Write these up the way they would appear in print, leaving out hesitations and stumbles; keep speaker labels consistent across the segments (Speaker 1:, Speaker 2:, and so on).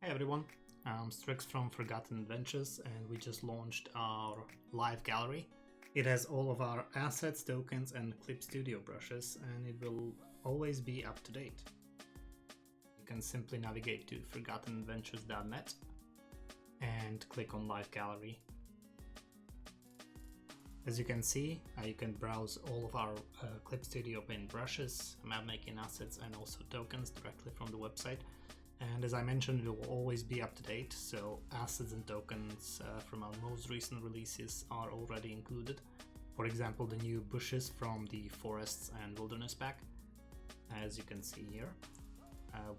Speaker 1: Hey everyone, I'm Strix from Forgotten Adventures and we just launched our live gallery. It has all of our assets, tokens and Clip Studio brushes and it will always be up to date. You can simply navigate to forgottenadventures.net and click on Live Gallery. As you can see, you can browse all of our Clip Studio Paint brushes, map making assets and also tokens directly from the website. And as I mentioned, it will always be up to date, so assets and tokens from our most recent releases are already included. For example, the new bushes from the Forests and Wilderness pack, as you can see here,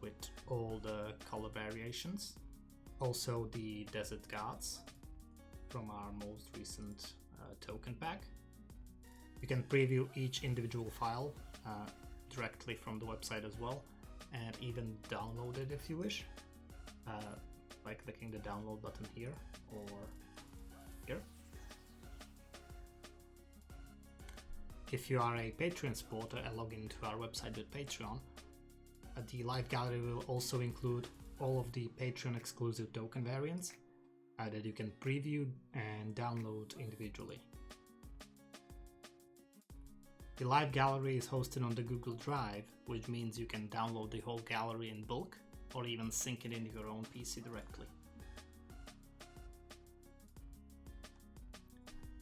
Speaker 1: with all the color variations. Also the Desert Guards from our most recent token pack. You can preview each individual file directly from the website as well, and even download it if you wish, by clicking the download button here or here. If you are a Patreon supporter and log into our website with Patreon, the live gallery will also include all of the Patreon exclusive token variants that you can preview and download individually. The live gallery is hosted on the Google Drive, which means you can download the whole gallery in bulk or even sync it into your own PC directly.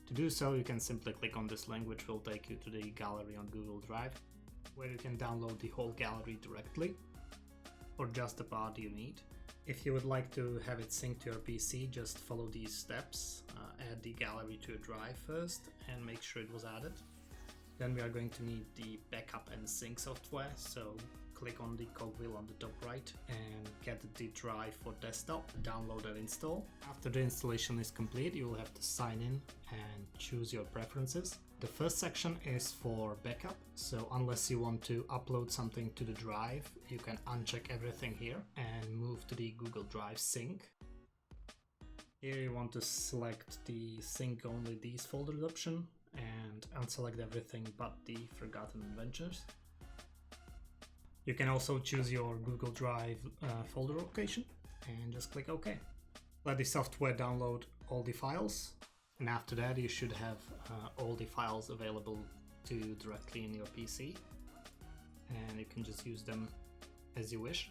Speaker 1: To do so, you can simply click on this link, which will take you to the gallery on Google Drive, where you can download the whole gallery directly or just the part you need. If you would like to have it synced to your PC, just follow these steps. Add the gallery to your drive first and make sure it was added. Then we are going to need the backup and sync software, so click on the cogwheel on the top right and get the drive for desktop, download and install. After the installation is complete, you will have to sign in and choose your preferences. The first section is for backup, so unless you want to upload something to the drive, you can uncheck everything here and move to the Google Drive sync. Here you want to select the sync only these folders option and unselect everything but the Forgotten Adventures. You can also choose your Google Drive folder location and just click OK. Let the software download all the files, and after that you should have all the files available to you directly in your PC, and you can just use them as you wish.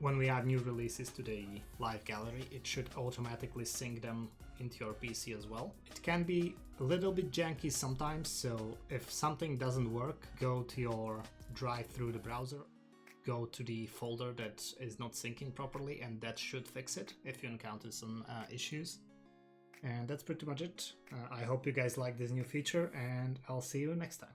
Speaker 1: When we add new releases to the live gallery, it should automatically sync them into your PC as well. It can be a little bit janky sometimes, so if something doesn't work, go to your drive through the browser, go to the folder that is not syncing properly, and that should fix it if you encounter some issues. And that's pretty much it. I hope you guys like this new feature, and I'll see you next time.